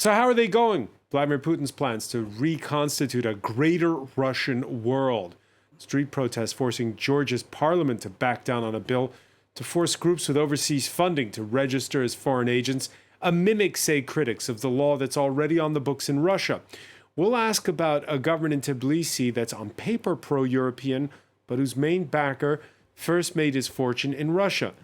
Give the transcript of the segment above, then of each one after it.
So how are they going? Vladimir Putin's plans to reconstitute a greater Russian world. Street protests forcing Georgia's parliament to back down on a bill to force groups with overseas funding to register as foreign agents, a mimic, say critics, of the law that's already on the books in Russia. We'll ask about a government in Tbilisi that's on paper pro-European, but whose main backer first made his fortune in Russia.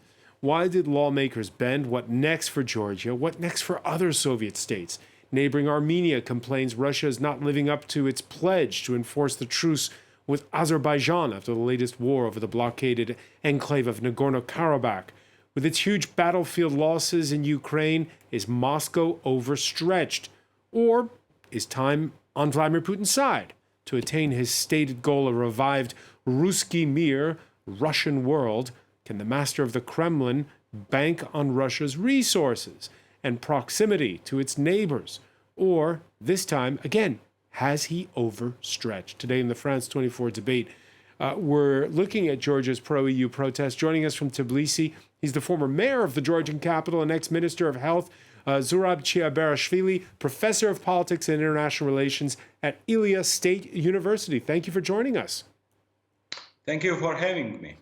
Why did lawmakers bend? What next for Georgia? What next for other Soviet states? Neighboring Armenia complains Russia is not living up to its pledge to enforce the truce with Azerbaijan after the latest war over the blockaded enclave of Nagorno-Karabakh. With its huge battlefield losses in Ukraine, is Moscow overstretched? Or is time on Vladimir Putin's side to attain his stated goal, a revived rusky Emir, Russian world? Can the master of the Kremlin bank on Russia's resources and proximity to its neighbors? Or, this time, again, has he overstretched? Today in the France 24 debate, we're looking at Georgia's pro-EU protest. Joining us from Tbilisi, he's the former mayor of the Georgian capital and ex-minister of health, Zurab Chiaberashvili, professor of politics and international relations at Ilia State University. Thank you for joining us. Thank you for having me.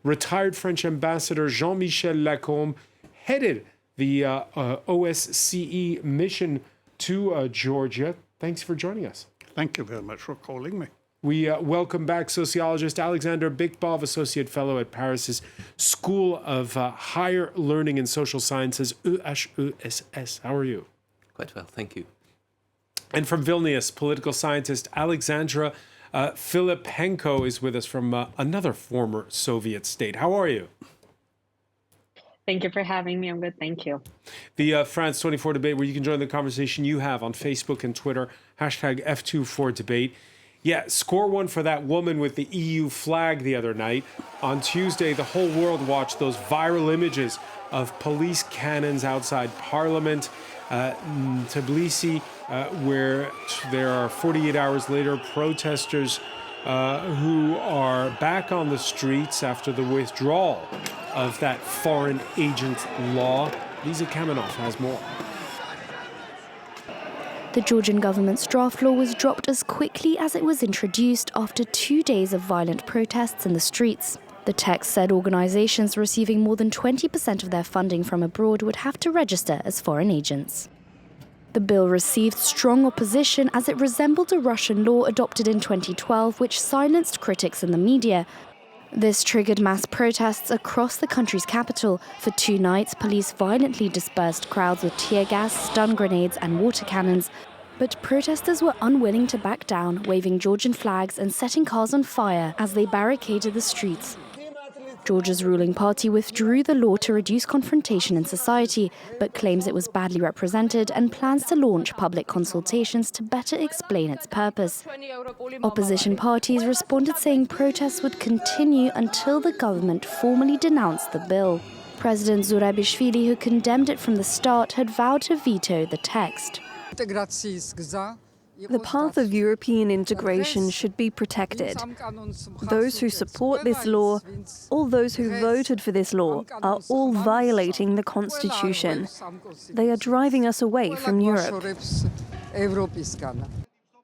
Retired French ambassador Jean-Michel Lacombe headed the OSCE mission to Georgia. Thanks for joining us. Thank you very much for calling me. We welcome back sociologist Alexander Bikbov, Associate Fellow at Paris's School of Higher Learning and Social Sciences, EHESS. How are you? Quite well, thank you. And from Vilnius, political scientist Alexandra Filipenko is with us from another former Soviet state. How are you? Thank you for having me. I'm good, thank you. The France 24 debate, where you can join the conversation you have on Facebook and Twitter, hashtag F24debate. Yeah, score one for that woman with the EU flag the other night. On Tuesday, the whole world watched those viral images of police cannons outside Parliament. Tbilisi, where there are 48 hours later protesters who are back on the streets after the withdrawal of that foreign agent law. Lisa Kamenov has more. The Georgian government's draft law was dropped as quickly as it was introduced after 2 days of violent protests in the streets. The text said organizations receiving more than 20% of their funding from abroad would have to register as foreign agents. The bill received strong opposition as it resembled a Russian law adopted in 2012, which silenced critics in the media. This triggered mass protests across the country's capital. For 2 nights, police violently dispersed crowds with tear gas, stun grenades and water cannons. But protesters were unwilling to back down, waving Georgian flags and setting cars on fire as they barricaded the streets. Georgia's ruling party withdrew the law to reduce confrontation in society, but claims it was badly represented and plans to launch public consultations to better explain its purpose. Opposition parties responded saying protests would continue until the government formally denounced the bill. President Zurabishvili, who condemned it from the start, had vowed to veto the text. The path of European integration should be protected. Those who support this law, all those who voted for this law, are all violating the Constitution. They are driving us away from Europe.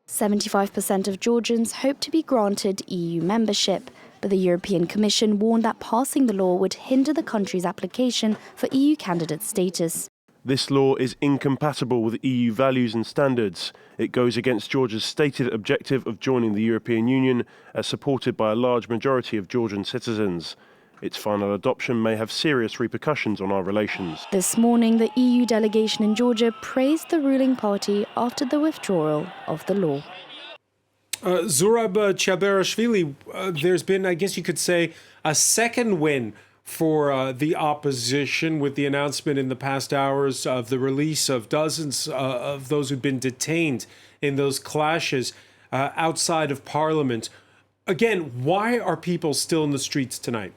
75% of Georgians hope to be granted EU membership, but the European Commission warned that passing the law would hinder the country's application for EU candidate status. This law is incompatible with EU values and standards. It goes against Georgia's stated objective of joining the European Union, as supported by a large majority of Georgian citizens. Its final adoption may have serious repercussions on our relations. This morning, the EU delegation in Georgia praised the ruling party after the withdrawal of the law. Zurab Chiaberashvili, there's been, I guess you could say, a second win for the opposition with the announcement in the past hours of the release of dozens of those who've been detained in those clashes outside of Parliament. Again, why are people still in the streets tonight?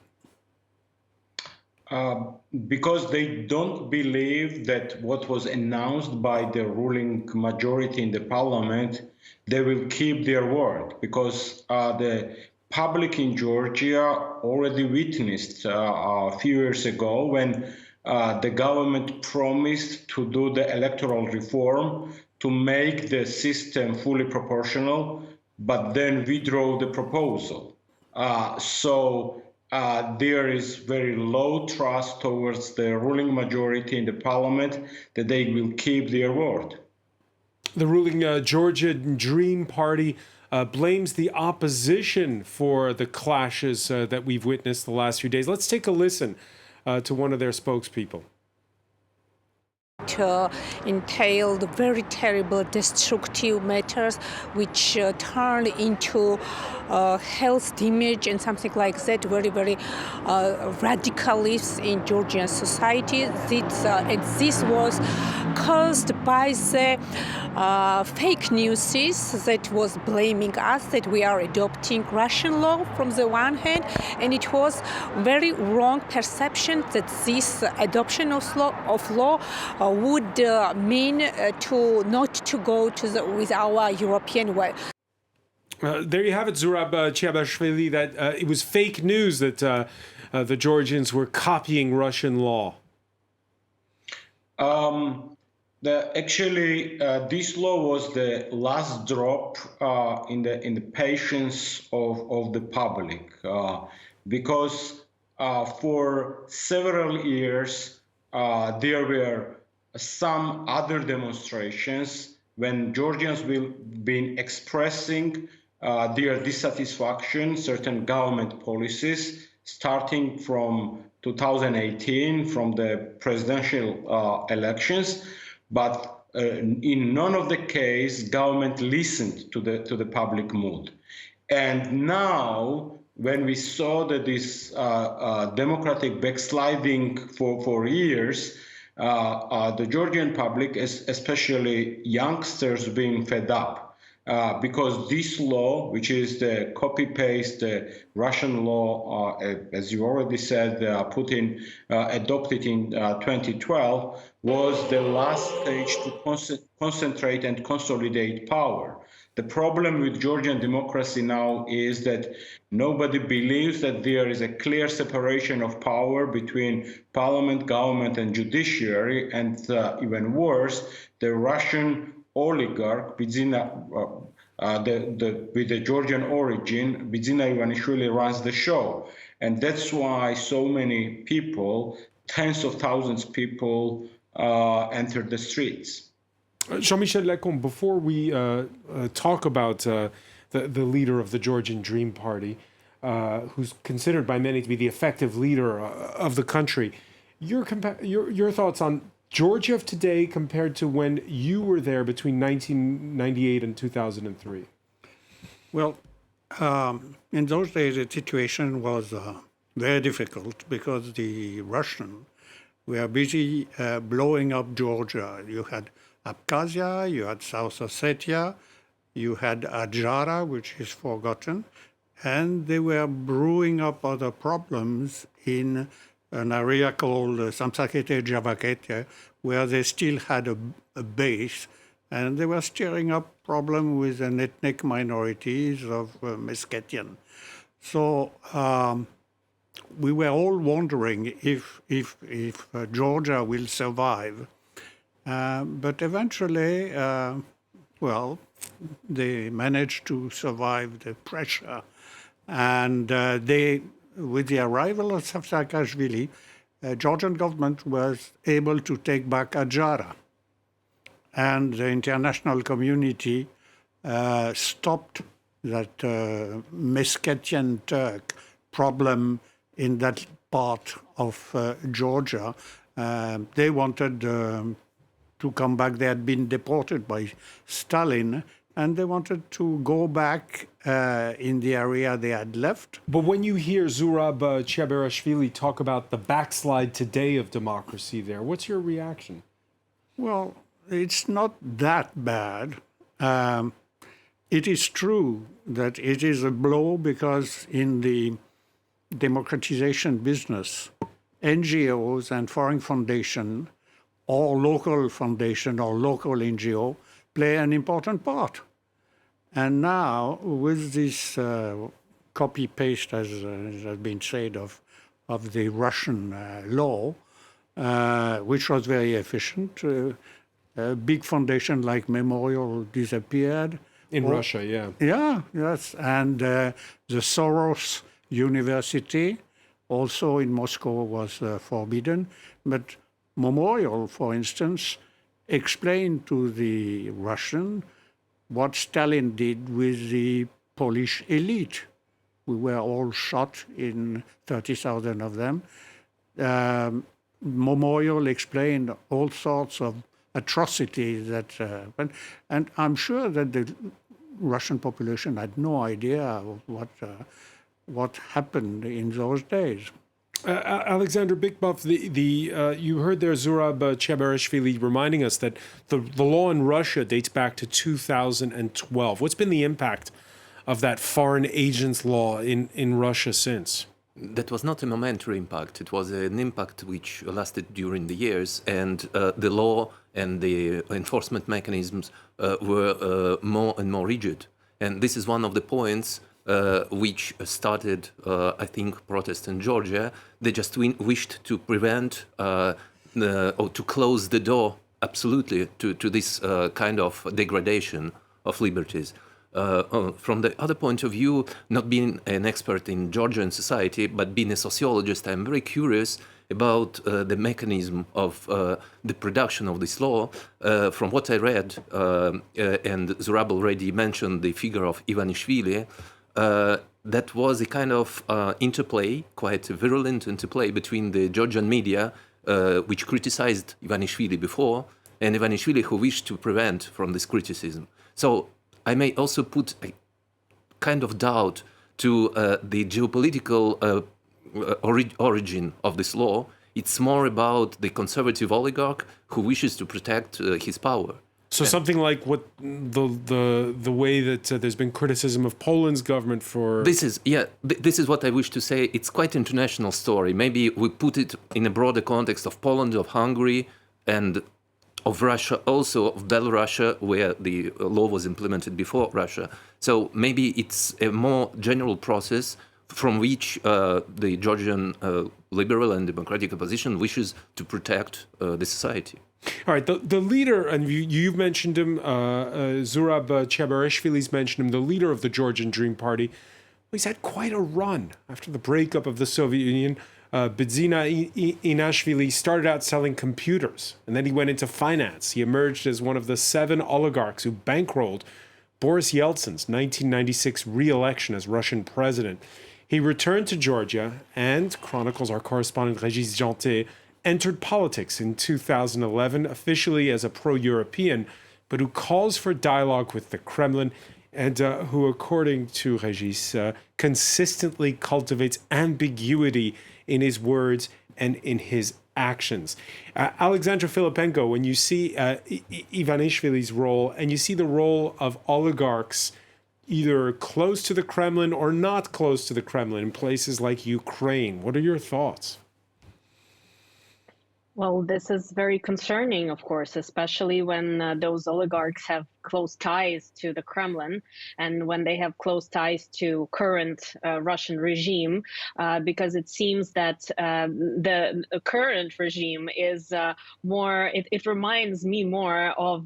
Because they don't believe that what was announced by the ruling majority in the parliament, they will keep their word, because the public in Georgia already witnessed a few years ago when the government promised to do the electoral reform to make the system fully proportional, but then withdraw the proposal. So there is very low trust towards the ruling majority in the parliament that they will keep their word. The ruling Georgian Dream Party blames the opposition for the clashes that we've witnessed the last few days. Let's take a listen to one of their spokespeople. Entailed very terrible destructive matters which turned into health damage and something like that, very radicalist in Georgian society. This was caused by the fake news that was blaming us that we are adopting Russian law from the one hand, and it was very wrong perception that this adoption of law would mean to not to go with our European way. There you have it, Zurab Chiabashvili, that it was fake news that the Georgians were copying Russian law. Actually, this law was the last drop in the patience of the public, because for several years there were some other demonstrations when Georgians will be expressing their dissatisfaction certain government policies, starting from 2018, from the presidential elections. But in none of the case, government listened to the public mood. And now, when we saw that this democratic backsliding for years, the Georgian public, especially youngsters, being fed up. Because this law, which is the copy-paste Russian law, as you already said, Putin adopted in 2012, was the last stage to concentrate and consolidate power. The problem with Georgian democracy now is that nobody believes that there is a clear separation of power between parliament, government, and judiciary, and even worse, the Russian oligarch with the Georgian origin, Bidzina Ivanishvili, runs the show. And that's why so many people, tens of thousands of people, entered the streets. Jean-Michel Lecombe, before we talk about the leader of the Georgian Dream Party, who's considered by many to be the effective leader of the country, your thoughts on Georgia of today compared to when you were there between 1998 and 2003? Well, in those days, the situation was very difficult because the Russians were busy blowing up Georgia. You had Abkhazia, you had South Ossetia, you had Adjara, which is forgotten, and they were brewing up other problems in an area called Samsakete Javakete, where they still had a base, and they were stirring up problem with an ethnic minorities of Meskhetian. So we were all wondering if Georgia will survive. But eventually, well, they managed to survive the pressure. And with the arrival of Saakashvili, Georgian government was able to take back Adjara. And the international community stopped that Meskhetian Turk problem in that part of Georgia. They wanted to come back. They had been deported by Stalin, and they wanted to go back in the area they had left. But when you hear Zurab Chiaberashvili talk about the backslide today of democracy there, what's your reaction? Well, it's not that bad. It is true that it is a blow because in the democratization business, NGOs and foreign foundation or local foundation or local NGO play an important part. And now, with this copy-paste, as has been said, of the Russian law, which was very efficient. A big foundation like Memorial disappeared. In Russia, yeah. Yeah, yes. And the Soros University, also in Moscow, was forbidden. But Memorial, for instance, explained to the Russian what Stalin did with the Polish elite. We were all shot, in 30,000 of them. Memorial explained all sorts of atrocities that happened. And I'm sure that the Russian population had no idea of what happened in those days. Alexander Bikbov, you heard there Zurab Chebarishvili reminding us that the law in Russia dates back to 2012. What's been the impact of that foreign agents law in Russia since? That was not a momentary impact. It was an impact which lasted during the years, and the law and the enforcement mechanisms were more and more rigid. And this is one of the points which started, I think, protests in Georgia. They just wished to prevent or to close the door absolutely to this kind of degradation of liberties. From the other point of view, not being an expert in Georgian society, but being a sociologist, I'm very curious about the mechanism of the production of this law. From what I read, and Zurab already mentioned the figure of Ivanishvili, that was a kind of interplay, quite a virulent interplay between the Georgian media, which criticized Ivanishvili before, and Ivanishvili who wished to prevent from this criticism. So I may also put a kind of doubt to the geopolitical origin of this law. It's more about the conservative oligarch who wishes to protect his power. So something like what the way that there's been criticism of Poland's government for... This is what I wish to say. It's quite an international story. Maybe we put it in a broader context of Poland, of Hungary, and of Russia, also of Belarus, where the law was implemented before Russia. So maybe it's a more general process from which the Georgian liberal and democratic opposition wishes to protect the society. All right, the leader, and you've mentioned him, Zurab Chebarishvili's mentioned him, the leader of the Georgian Dream Party. He's had quite a run after the breakup of the Soviet Union. Bidzina Inashvili started out selling computers, and then he went into finance. He emerged as one of the 7 oligarchs who bankrolled Boris Yeltsin's 1996 re-election as Russian president. He returned to Georgia and, chronicles our correspondent Régis Janté, entered politics in 2011, officially as a pro-European, but who calls for dialogue with the Kremlin and who, according to Régis, consistently cultivates ambiguity in his words and in his actions. Alexandra Filipenko, when you see Ivanishvili's role and you see the role of oligarchs either close to the Kremlin or not close to the Kremlin in places like Ukraine, what are your thoughts? Well, this is very concerning, of course, especially when those oligarchs have close ties to the Kremlin and when they have close ties to current Russian regime, because it seems that the current regime is more, it reminds me more of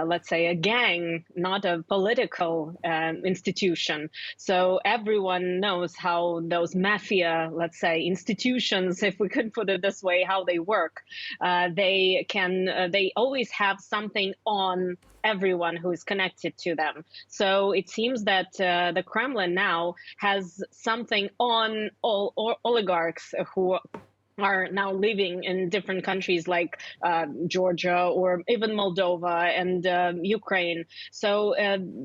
let's say, a gang, not a political institution. So everyone knows how those mafia, let's say, institutions, if we could put it this way, how they work. They always have something on everyone who is connected to them. So it seems that the Kremlin now has something on all oligarchs who are now living in different countries like Georgia or even Moldova and Ukraine. So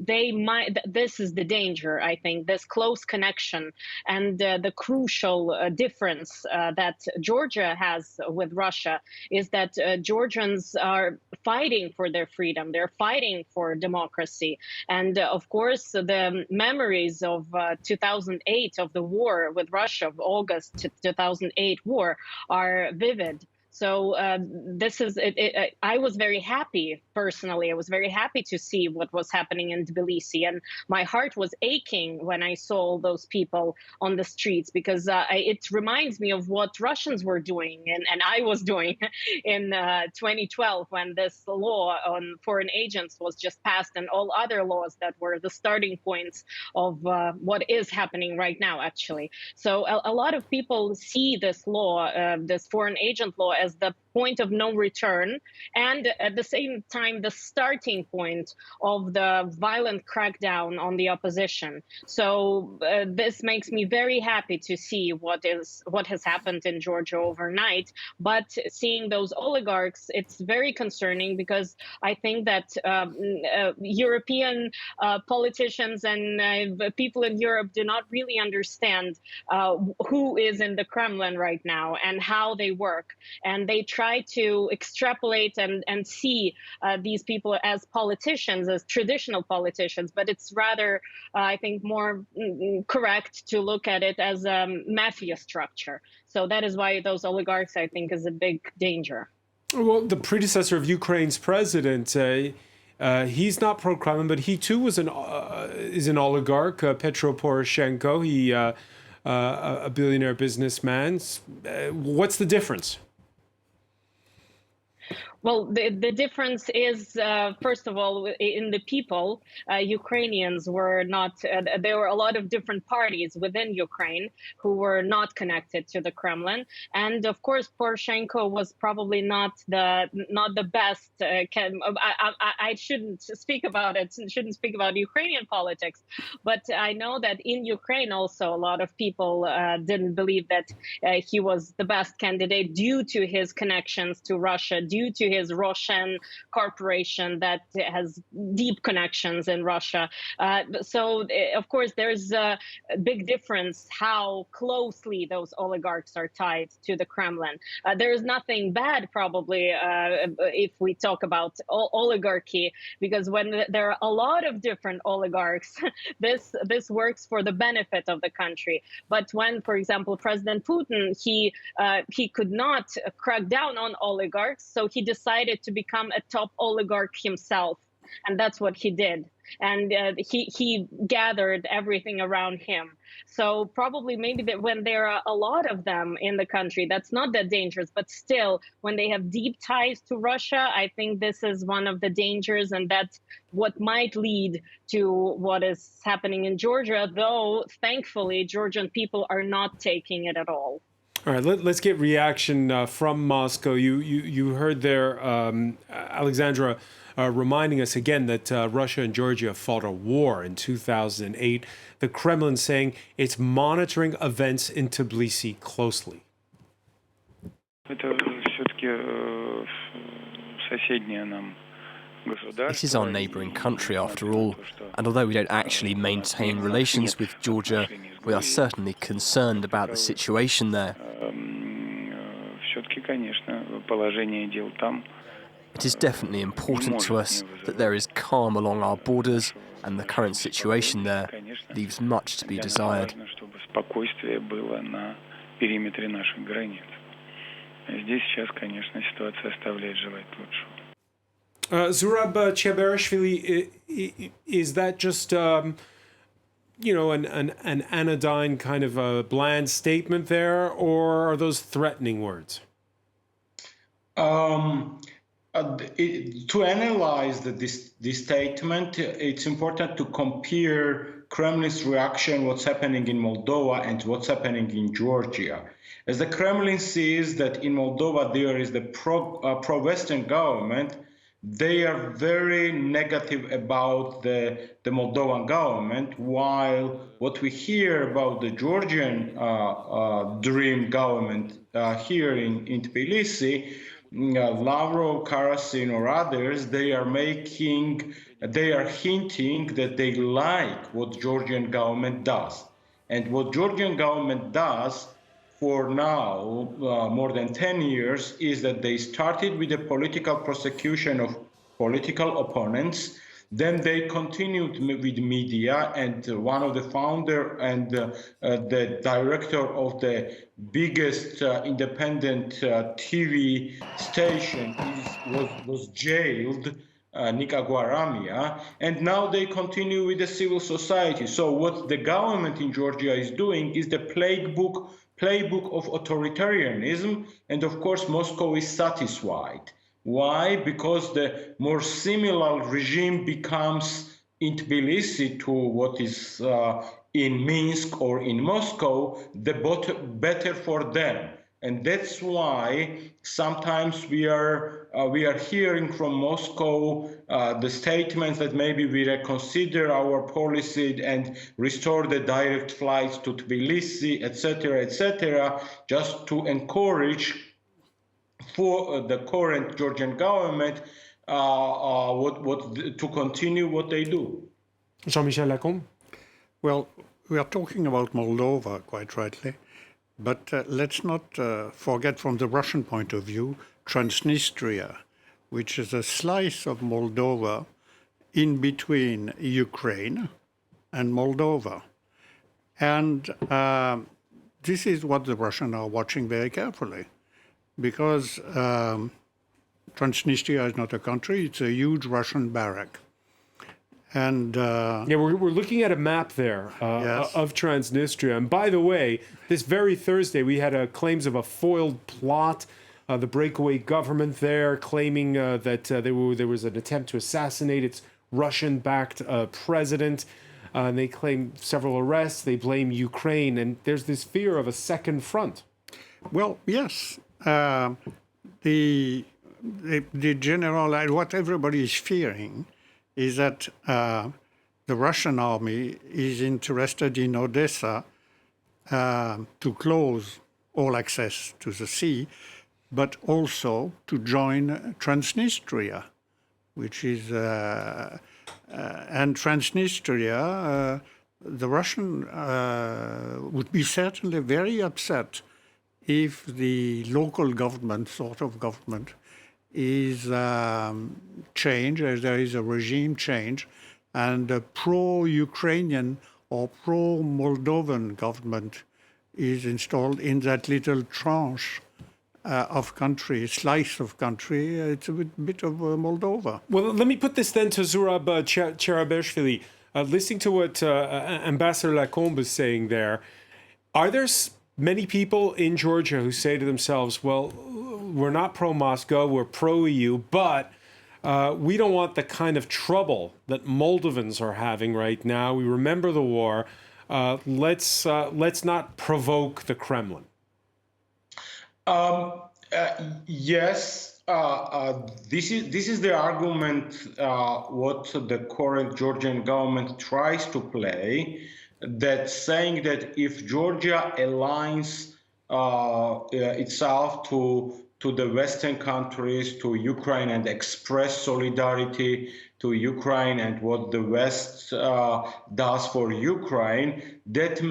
they might, this is the danger, I think, this close connection and the crucial difference that Georgia has with Russia is that Georgians are fighting for their freedom. They're fighting for democracy. And of course, the memories of 2008, of the war with Russia, of August 2008 war, are vivid. So this is I was very happy personally. I was very happy to see what was happening in Tbilisi, and my heart was aching when I saw all those people on the streets, because it reminds me of what Russians were doing and I was doing in 2012, when this law on foreign agents was just passed, and all other laws that were the starting points of what is happening right now, actually. So a lot of people see this law, this foreign agent law, as the point of no return, and at the same time the starting point of the violent crackdown on the opposition. So this makes me very happy to see what has happened in Georgia overnight. But seeing those oligarchs, it's very concerning, because I think that European politicians and people in Europe do not really understand who is in the Kremlin right now and how they work, and they try to extrapolate and see these people as politicians, as traditional politicians, but it's rather, I think, more correct to look at it as a mafia structure. So that is why those oligarchs, I think, is a big danger. Well, the predecessor of Ukraine's president, he's not pro-Kremlin, but he too was is an oligarch, Petro Poroshenko. He a billionaire businessman. What's the difference? Well, the difference is, first of all, in the people. Ukrainians were not, there were a lot of different parties within Ukraine who were not connected to the Kremlin. And of course, Poroshenko was probably not the best. I shouldn't speak about it, shouldn't speak about Ukrainian politics. But I know that in Ukraine also a lot of people didn't believe that he was the best candidate due to his connections to Russia, due to his Russian corporation that has deep connections in Russia. So, of course, there's a big difference how closely those oligarchs are tied to the Kremlin. There is nothing bad, probably, if we talk about oligarchy, because when there are a lot of different oligarchs, this works for the benefit of the country. But when, for example, President Putin, he could not crack down on oligarchs, so he decided to become a top oligarch himself, and that's what he did. And he gathered everything around him. So probably maybe that when there are a lot of them in the country, that's not that dangerous. But still, when they have deep ties to Russia, I think this is one of the dangers, and that's what might lead to what is happening in Georgia, though thankfully Georgian people are not taking it at all. All right, let's get reaction from Moscow. You heard there, Alexandra, reminding us again that Russia and Georgia fought a war in 2008. The Kremlin saying it's monitoring events in Tbilisi closely. This is our neighbouring country, after all, and although we don't actually maintain relations with Georgia, we are certainly concerned about the situation there. It is definitely important to us that there is calm along our borders, and the current situation there leaves much to be desired. Zurab Cheberishvili, is that just an anodyne kind of a bland statement there, or are those threatening words? To analyze this statement, it's important to compare Kremlin's reaction, what's happening in Moldova and what's happening in Georgia. As the Kremlin sees that in Moldova there is the pro-Western government, they are very negative about the Moldovan government, while what we hear about the Georgian dream government here in Tbilisi, Lavrov, Karasin, or others, they are hinting that they like what Georgian government does. And what Georgian government does for now, more than 10 years, is that they started with the political prosecution of political opponents. Then they continued with media, and one of the founder and the director of the biggest independent TV station was jailed, Nika Guaramia, and now they continue with the civil society. So what the government in Georgia is doing is the playbook of authoritarianism, and of course Moscow is satisfied. Why? Because the more similar regime becomes in Tbilisi to what is in Minsk or in Moscow, the better for them. And that's why sometimes we are hearing from Moscow the statements that maybe we reconsider our policy and restore the direct flights to Tbilisi, etc., just to encourage for the current Georgian government to continue what they do. Jean-Michel Lacombe? Well, we are talking about Moldova, quite rightly. But let's not forget, from the Russian point of view, Transnistria, which is a slice of Moldova in between Ukraine and Moldova. And this is what the Russians are watching very carefully, because Transnistria is not a country, it's a huge Russian barrack. And yeah, we're looking at a map there Yes. of Transnistria. And by the way, this very Thursday, we had claims of a foiled plot. The breakaway government there claiming that there was an attempt to assassinate its Russian-backed president. And they claim several arrests. They blame Ukraine. And there's this fear of a second front. well, yes, the general, what everybody is fearing is that the Russian army is interested in Odessa to close all access to the sea, but also to join Transnistria, which is, and Transnistria, the Russian would be certainly very upset if the local government, sort of government, is change, as there is a regime change, and a pro-Ukrainian or pro-Moldovan government is installed in that little tranche of country, slice of country. It's a bit of Moldova. Well, let me put this then to Zurab Cherabeshvili. Listening to what Ambassador Lacombe is saying there, are there many people in Georgia who say to themselves, well, we're not pro-Moscow, we're pro-EU, but we don't want the kind of trouble that Moldovans are having right now. We remember the war. Let's not provoke the Kremlin. Yes, this is the argument what the current Georgian government tries to play, that saying that if Georgia aligns itself to the Western countries, to Ukraine, and express solidarity to Ukraine and what the West does for Ukraine, that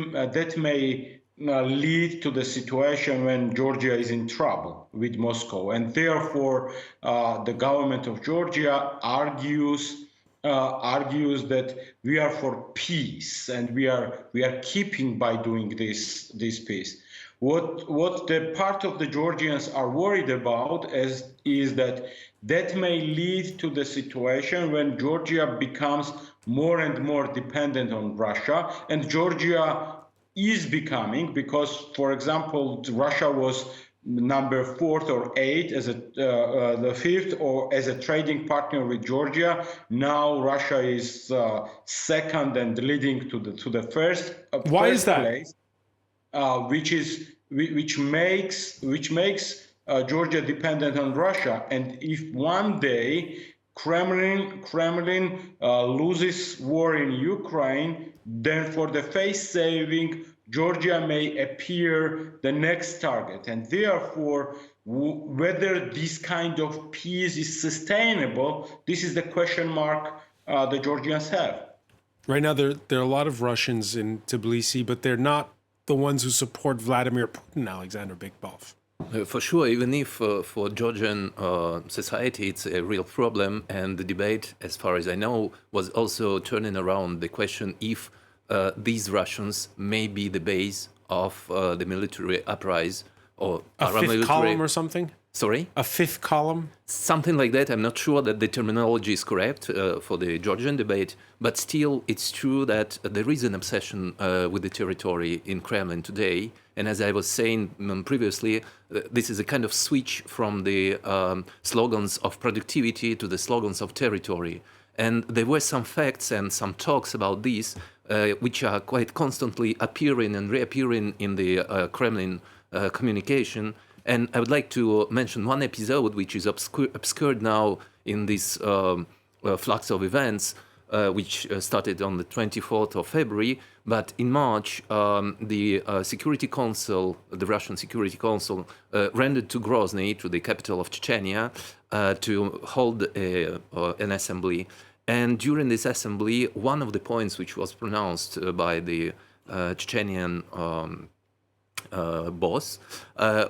may lead to the situation when Georgia is in trouble with Moscow. And therefore, the government of Georgia argues that we are for peace, and we are keeping by doing this peace. What the part of the Georgians are worried about is that may lead to the situation when Georgia becomes more and more dependent on Russia, and Georgia is becoming, because, for example, Russia was number 4th or 8th as the 5th or as a trading partner with Georgia. Now Russia is second and leading to the first. Why is that? Place, which makes Georgia dependent on Russia. And if one day Kremlin loses war in Ukraine, then for the face saving, Georgia may appear the next target. And therefore, whether this kind of peace is sustainable, this is the question mark the Georgians have. Right now, there are a lot of Russians in Tbilisi, but they're not the ones who support Vladimir Putin, Alexander Bikbov. For sure, even if for Georgian society it's a real problem, and the debate, as far as I know, was also turning around the question if these Russians may be the base of the military uprising or A fifth paramilitary. column or something? Sorry? A fifth column? Something like that. I'm not sure that the terminology is correct for the Georgian debate, but still it's true that there is an obsession with the territory in Kremlin today. And as I was saying previously, this is a kind of switch from the slogans of productivity to the slogans of territory. And there were some facts and some talks about this, which are quite constantly appearing and reappearing in the Kremlin communication. And I would like to mention one episode which is obscured now in this flux of events, which started on the 24th of February. But in March, the Security Council, the Russian Security Council, rendered to Grozny, to the capital of Chechnya, to hold an assembly. And during this assembly, one of the points which was pronounced by the Chechenian boss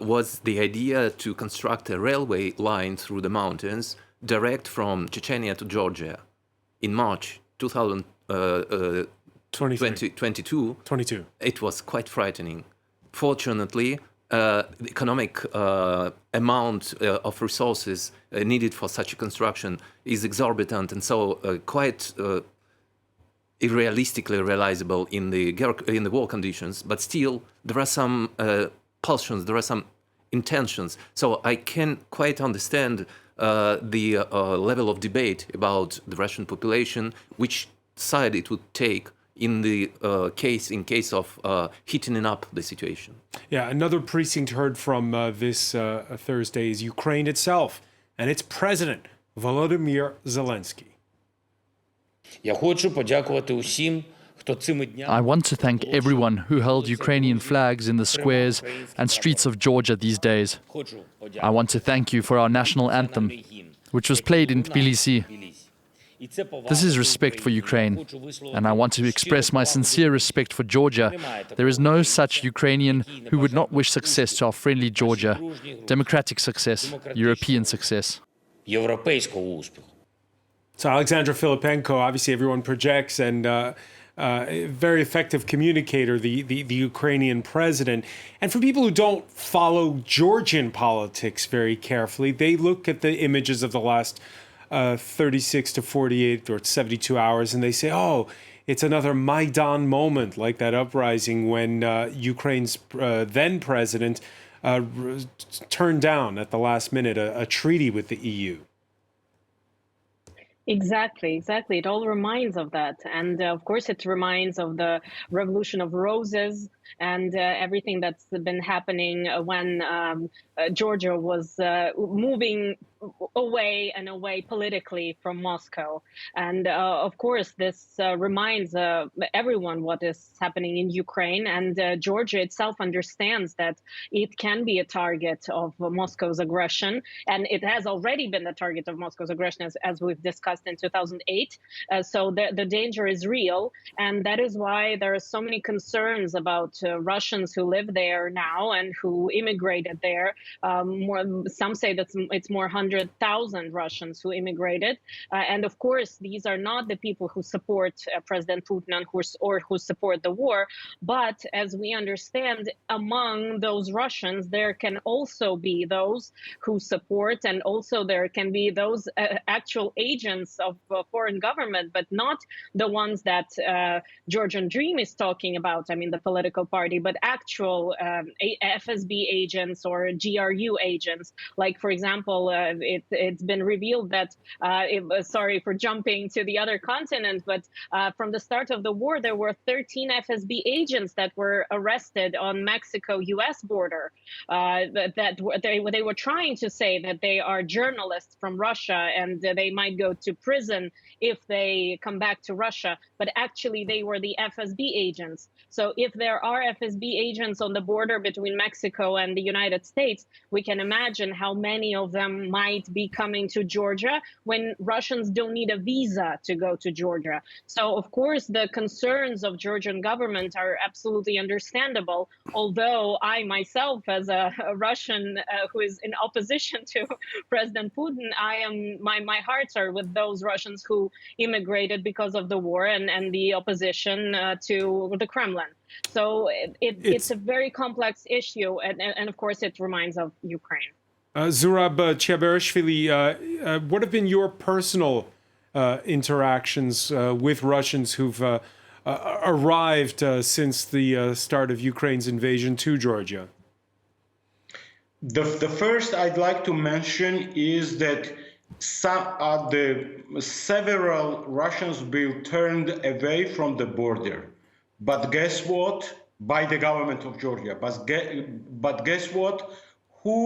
was the idea to construct a railway line through the mountains direct from Chechnya to Georgia in March 2022. It was quite frightening. Fortunately, the economic amount of resources needed for such a construction is exorbitant, and so quite irrealistically realizable in the war conditions. But still, there are some pulsions, there are some intentions. So I can quite understand the level of debate about the Russian population, which side it would take in the case of heating up the situation. Yeah, another precinct heard from this Thursday is Ukraine itself and its president, Volodymyr Zelensky. I want to thank everyone who held Ukrainian flags in the squares and streets of Georgia these days. I want to thank you for our national anthem, which was played in Tbilisi. This is respect for Ukraine, and I want to express my sincere respect for Georgia. There is no such Ukrainian who would not wish success to our friendly Georgia, democratic success, European success. So Alexandra Filipenko, obviously everyone projects, and very effective communicator, the Ukrainian president. And for people who don't follow Georgian politics very carefully, they look at the images of the last 36 to 48 or 72 hours and they say, oh, it's another Maidan moment, like that uprising when Ukraine's then president turned down at the last minute a treaty with the EU. Exactly. It all reminds of that. And of course, it reminds of the Revolution of Roses and everything that's been happening when Georgia was moving away politically from Moscow. And of course, this reminds everyone what is happening in Ukraine. And Georgia itself understands that it can be a target of Moscow's aggression. And it has already been the target of Moscow's aggression, as we've discussed in 2008. So the danger is real. And that is why there are so many concerns about Russians who live there now and who immigrated there. Some say that it's more 100,000 Russians who immigrated. And of course, these are not the people who support President Putin or who support the war. But as we understand, among those Russians, there can also be those who support, and also there can be those actual agents of foreign government, but not the ones that Georgian Dream is talking about, I mean, the political party, but actual FSB agents or GRU agents. Like, for example, it's been revealed that, sorry for jumping to the other continent, but from the start of the war, there were 13 FSB agents that were arrested on Mexico-US border. They were trying to say that they are journalists from Russia and they might go to prison if they come back to Russia, but actually they were the FSB agents. So if there are FSB agents on the border between Mexico and the United States, we can imagine how many of them might might be coming to Georgia when Russians don't need a visa to go to Georgia. So, of course, the concerns of Georgian government are absolutely understandable, although I myself, as a Russian who is in opposition to President Putin, my hearts are with those Russians who immigrated because of the war and the opposition to the Kremlin. So it's a very complex issue, and of course it reminds of Ukraine. Zurab Chiaberishvili, what have been your personal interactions with Russians who've arrived since the start of Ukraine's invasion to Georgia? The first I'd like to mention is that several Russians will turned away from the border. But guess what? By the government of Georgia. But guess what? Who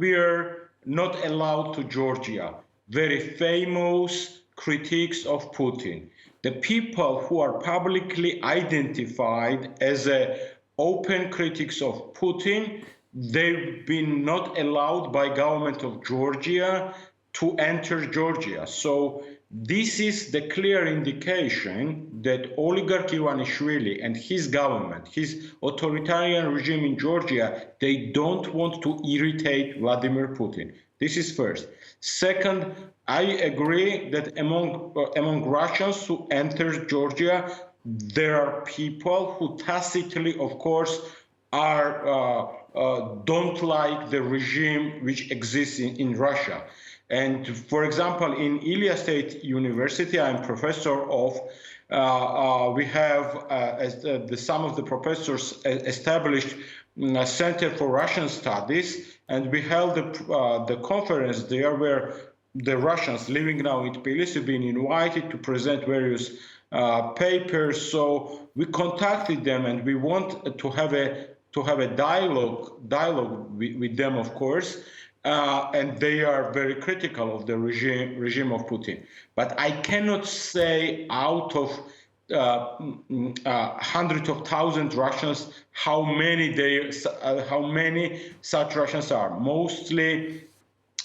were not allowed to Georgia? Very famous critics of Putin. The people who are publicly identified as open critics of Putin, they've been not allowed by government of Georgia to enter Georgia. So this is the clear indication that oligarch Ivanishvili and his government, his authoritarian regime in Georgia, they don't want to irritate Vladimir Putin. This is first. Second, I agree that among Russians who enter Georgia, there are people who tacitly, of course, don't like the regime which exists in Russia. And for example, in Ilia State University, I'm professor of, we have, some of the professors established a Center for Russian Studies, and we held the conference there where the Russians living now in Tbilisi have been invited to present various papers. So we contacted them, and we want to have a dialogue with them, of course. And they are very critical of the regime of Putin. But I cannot say out of hundreds of thousands Russians how many such Russians are. Mostly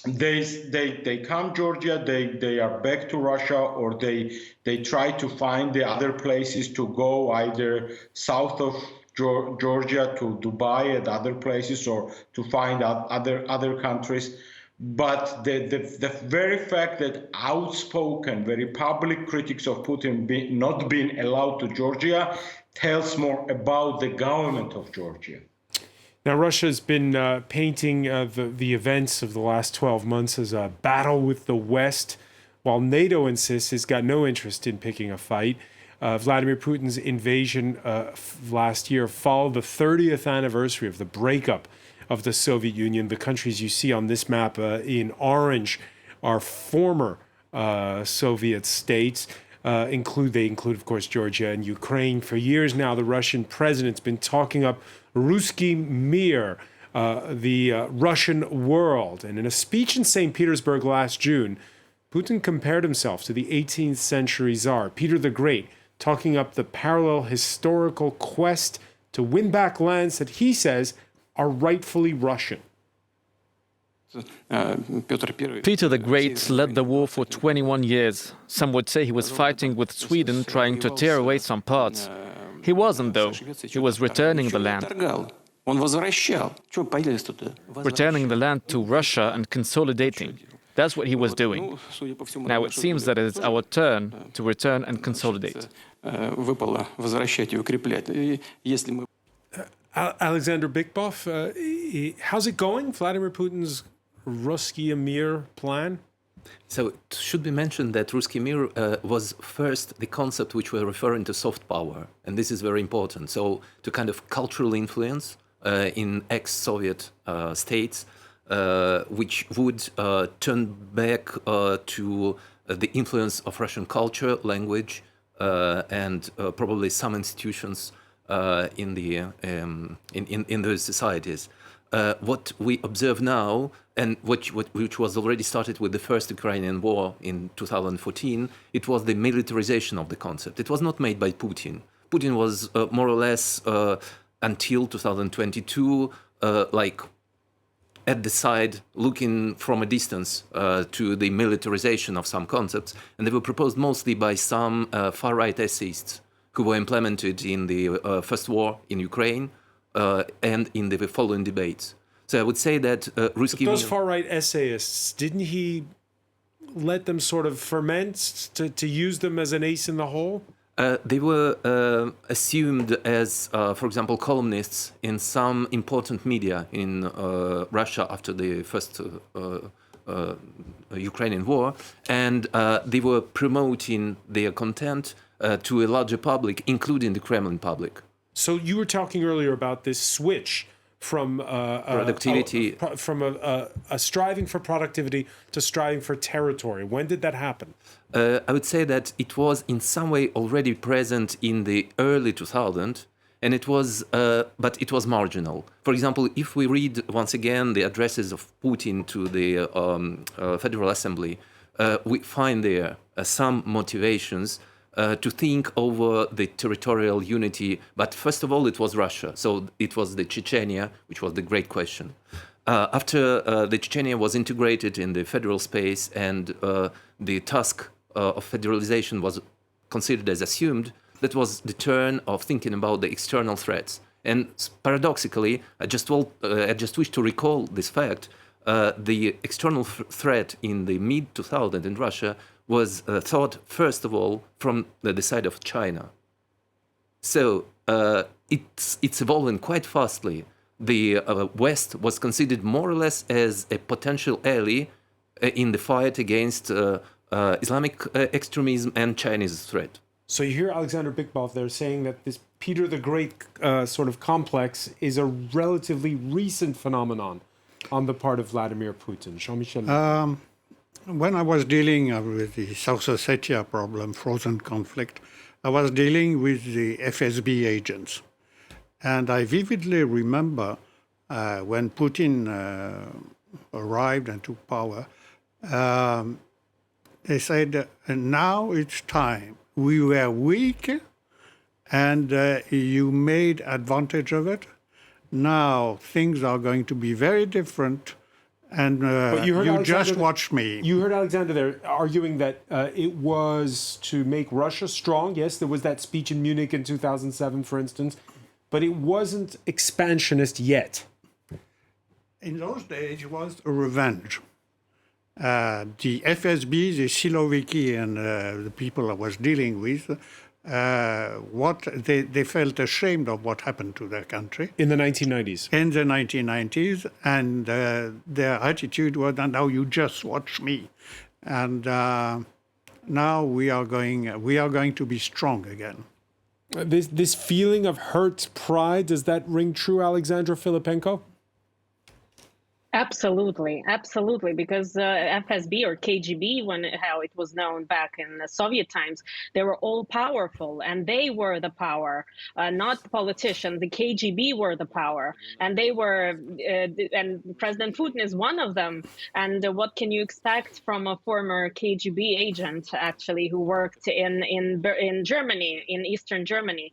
they come Georgia, they are back to Russia, or they try to find the other places to go, either south of Georgia to Dubai and other places, or to find out other countries. But the very fact that outspoken, very public critics of Putin not being allowed to Georgia tells more about the government of Georgia. Now, Russia has been painting the events of the last 12 months as a battle with the West, while NATO insists it's got no interest in picking a fight. Vladimir Putin's invasion last year followed the 30th anniversary of the breakup of the Soviet Union. The countries you see on this map in orange are former Soviet states. They include, of course, Georgia and Ukraine. For years now, the Russian president's been talking up rusky Mir, the Russian world. And in a speech in St. Petersburg last June, Putin compared himself to the 18th century Tsar, Peter the Great, talking up the parallel historical quest to win back lands that he says are rightfully Russian. Peter the Great led the war for 21 years. Some would say he was fighting with Sweden, trying to tear away some parts. He wasn't, though. He was returning the land. Returning the land to Russia and consolidating. That's what he was doing. Now it seems that it is our turn to return and consolidate. Alexander Bikbov, how's it going, Vladimir Putin's rusky Emir plan? So it should be mentioned that rusky Emir was first the concept which we're referring to soft power, and this is very important. So to kind of cultural influence in ex-Soviet states, which would turn back to the influence of Russian culture, language, and probably some institutions in those societies. What we observe now, and which was already started with the first Ukrainian war in 2014, it was the militarization of the concept. It was not made by Putin. Putin was more or less until 2022 like at the side, looking from a distance to the militarization of some concepts, and they were proposed mostly by some far-right essayists who were implemented in the first war in Ukraine and in the following debates. So I would say that Rusky... Those far-right essayists, didn't he let them sort of ferment to use them as an ace in the hole? They were assumed as, for example, columnists in some important media in Russia after the first Ukrainian war, and they were promoting their content to a larger public, including the Kremlin public. So you were talking earlier about this switch from productivity, from a striving for productivity to striving for territory. When did that happen? I would say that it was in some way already present in the early 2000s, and it was, but it was marginal. For example, if we read once again the addresses of Putin to the Federal Assembly, we find there some motivations to think over the territorial unity. But first of all, it was Russia. So it was the Chechnya, which was the great question. After the Chechnya was integrated in the federal space and the task of federalization was considered as assumed, that was the turn of thinking about the external threats. And paradoxically, I just wish to recall this fact, the external threat in the mid-2000s in Russia was thought, first of all, from the side of China. So it's evolving quite fastly. The West was considered more or less as a potential ally in the fight against Islamic extremism and Chinese threat. So you hear Alexander Bikbov there saying that this Peter the Great sort of complex is a relatively recent phenomenon on the part of Vladimir Putin. Jean-Michel. When I was dealing with the South Ossetia problem, frozen conflict, I was dealing with the FSB agents. And I vividly remember when Putin arrived and took power, they said, now it's time. We were weak and you made advantage of it. Now things are going to be very different. And you just watch me. You heard Alexander there arguing that it was to make Russia strong. Yes, there was that speech in Munich in 2007, for instance, but it wasn't expansionist yet. In those days, it was a revenge. The FSB, the Siloviki, and the people I was dealing with, they felt ashamed of what happened to their country. In the 1990s. In the 1990s, and their attitude was, now you just watch me. And now we are going to be strong again. This feeling of hurt pride, does that ring true, Alexandra Filipenko? Absolutely, absolutely, because FSB or KGB, how it was known back in the Soviet times, they were all powerful and they were the power, not the politicians. The KGB were the power, and they were, and President Putin is one of them. And what can you expect from a former KGB agent, actually, who worked in Germany, in Eastern Germany?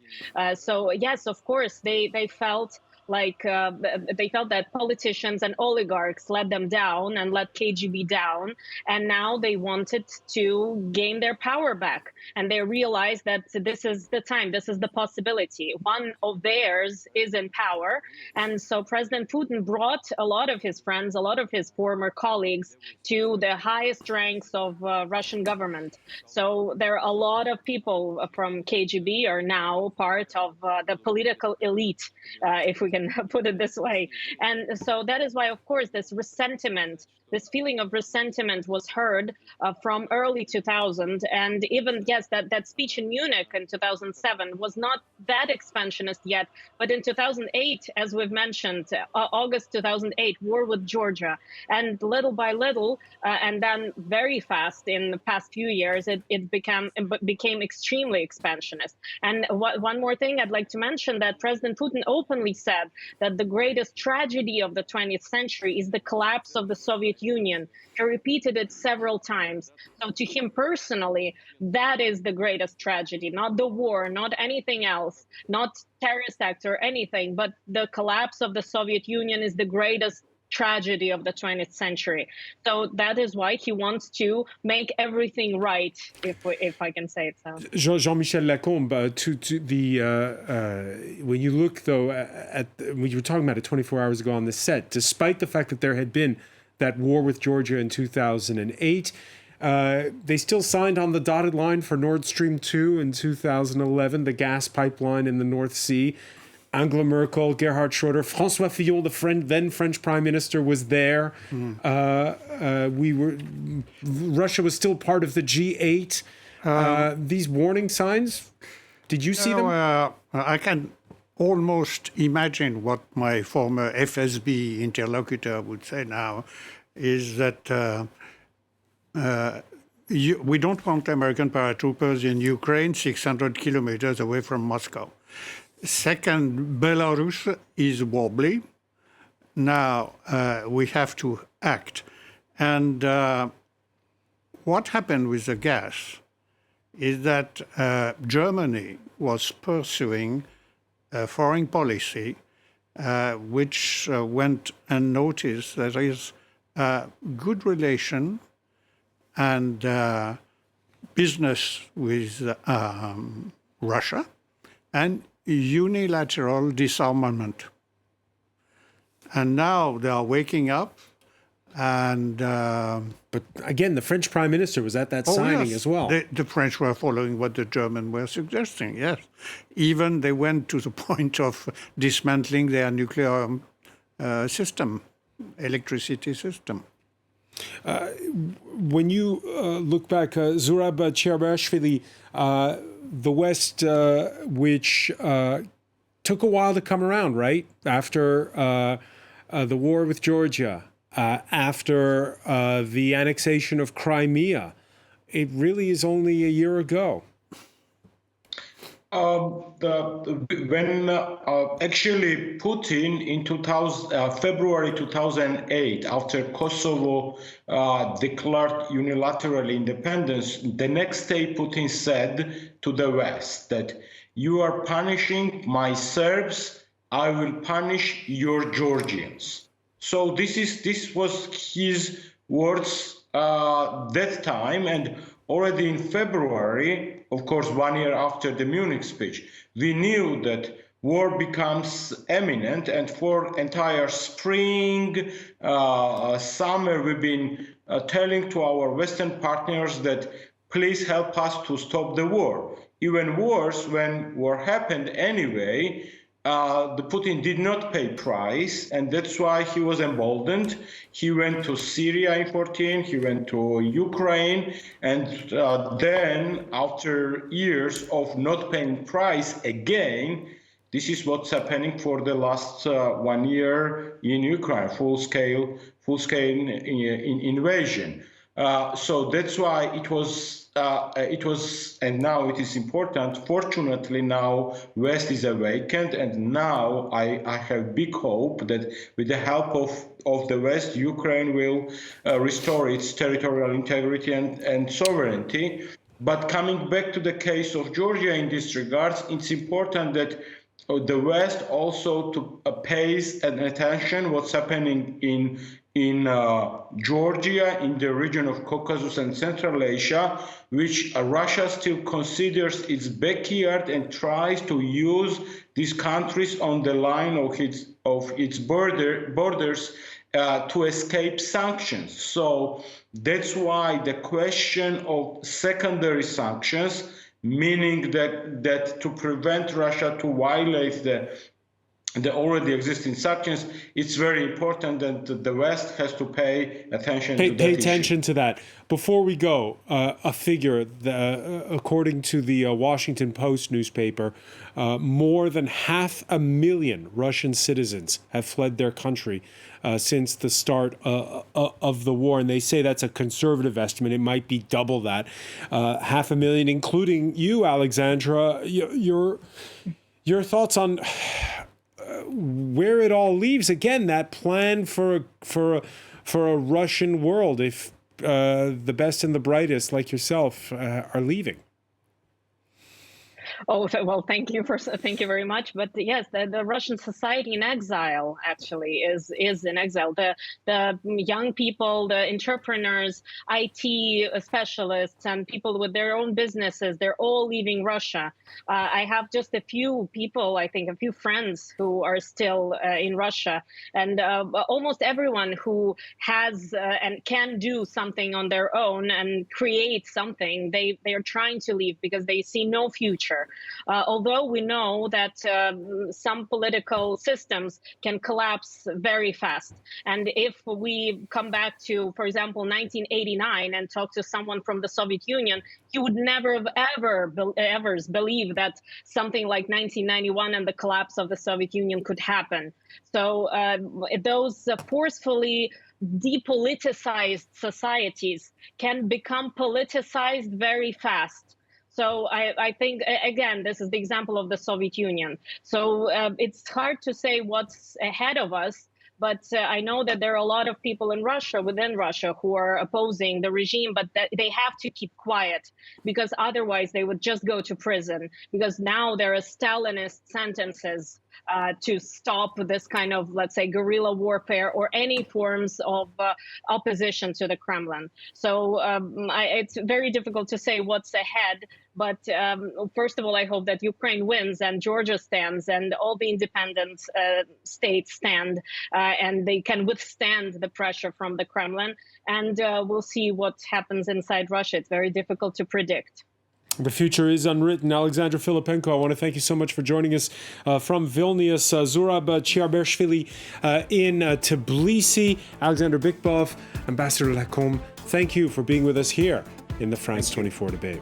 So yes, of course, they felt like they felt that politicians and oligarchs let them down and let KGB down. And now they wanted to gain their power back. And they realized that this is the time, this is the possibility. One of theirs is in power. And so President Putin brought a lot of his friends, a lot of his former colleagues to the highest ranks of Russian government. So there are a lot of people from KGB are now part of the political elite, if we can put it this way. And so that is why, of course, this resentment, this feeling of resentment was heard from early 2000. And even, yes, that speech in Munich in 2007 was not that expansionist yet. But in 2008, as we've mentioned, August 2008, war with Georgia. And little by little, and then very fast in the past few years, it became extremely expansionist. And one more thing I'd like to mention, that President Putin openly said that the greatest tragedy of the 20th century is the collapse of the Soviet Union. He repeated it several times. So to him personally, that is the greatest tragedy, not the war, not anything else, not terrorist act or anything, but the collapse of the Soviet Union is the greatest tragedy of the 20th century. So that is why he wants to make everything right, if I can say it so. Jean-Michel Lacombe, when you look, though, at when you were talking about it 24 hours ago on the set, despite the fact that there had been that war with Georgia in 2008, they still signed on the dotted line for Nord Stream 2 in 2011, the gas pipeline in the North Sea. Angela Merkel, Gerhard Schroeder, François Fillon, the then French Prime Minister, was there. Russia was still part of the G8. These warning signs, did you see them? I can almost imagine what my former FSB interlocutor would say now, is that we don't want American paratroopers in Ukraine 600 kilometers away from Moscow. Second, Belarus is wobbly. Now we have to act. And what happened with the gas is that Germany was pursuing a foreign policy which went unnoticed. There is good relation and business with Russia and unilateral disarmament. And now they are waking up and... but again, the French Prime Minister was at that signing as well. The French were following what the Germans were suggesting, yes. Even they went to the point of dismantling their nuclear system, electricity system. When you look back, Zurab Cherbashvili, the West, which took a while to come around, right? After the war with Georgia, after the annexation of Crimea, it really is only a year ago. Actually Putin in February 2008, after Kosovo declared unilateral independence, the next day Putin said to the West that you are punishing my Serbs, I will punish your Georgians. So this was his words that time, and already in February, of course, 1 year after the Munich speech, we knew that war becomes imminent, and for entire spring, summer, we've been telling to our Western partners that please help us to stop the war. Even worse, when war happened anyway, the Putin did not pay price, and that's why he was emboldened. He went to Syria in 2014, he went to Ukraine, and then after years of not paying price again, this is what's happening for the last 1 year in Ukraine, full-scale invasion. So that's why it was, and now it is important. Fortunately, now West is awakened, and now I have big hope that with the help of the West, Ukraine will restore its territorial integrity and sovereignty. But coming back to the case of Georgia in this regard, it's important that the West also pays attention what's happening in Georgia, in the region of Caucasus and Central Asia, which Russia still considers its backyard and tries to use these countries on the line of its borders to escape sanctions. So that's why the question of secondary sanctions, meaning that to prevent Russia to violate the already existing sanctions, it's very important that the West has to pay attention to that Pay attention issue. to that. Before we go, a figure, according to the Washington Post newspaper, more than 500,000 Russian citizens have fled their country since the start of the war. And they say that's a conservative estimate. It might be double that. 500,000, including you, Alexandra. Your thoughts on where it all leaves, again, that plan for a Russian world if the best and the brightest like yourself are leaving? Oh, well, thank you very much. But yes, the Russian society in exile actually is in exile. The young people, the entrepreneurs, IT specialists, and people with their own businesses, they're all leaving Russia. I have just a few people, I think, a few friends who are still in Russia, and almost everyone who has and can do something on their own and create something, they are trying to leave because they see no future. Although we know that some political systems can collapse very fast. And if we come back to, for example, 1989 and talk to someone from the Soviet Union, he would never have ever believe that something like 1991 and the collapse of the Soviet Union could happen. So those forcefully depoliticized societies can become politicized very fast. So I think, again, this is the example of the Soviet Union. So it's hard to say what's ahead of us, but I know that there are a lot of people in Russia, within Russia, who are opposing the regime, but that they have to keep quiet because otherwise they would just go to prison, because now there are Stalinist sentences to stop this kind of, let's say, guerrilla warfare or any forms of opposition to the Kremlin. So it's very difficult to say what's ahead. But first of all, I hope that Ukraine wins and Georgia stands and all the independent states stand and they can withstand the pressure from the Kremlin. And we'll see what happens inside Russia. It's very difficult to predict. The future is unwritten. Alexandra Filipenko, I want to thank you so much for joining us from Vilnius. Zurab Chiarbershvili in Tbilisi. Alexander Bikbov, Ambassador Lacombe, thank you for being with us here in the France 24 debate.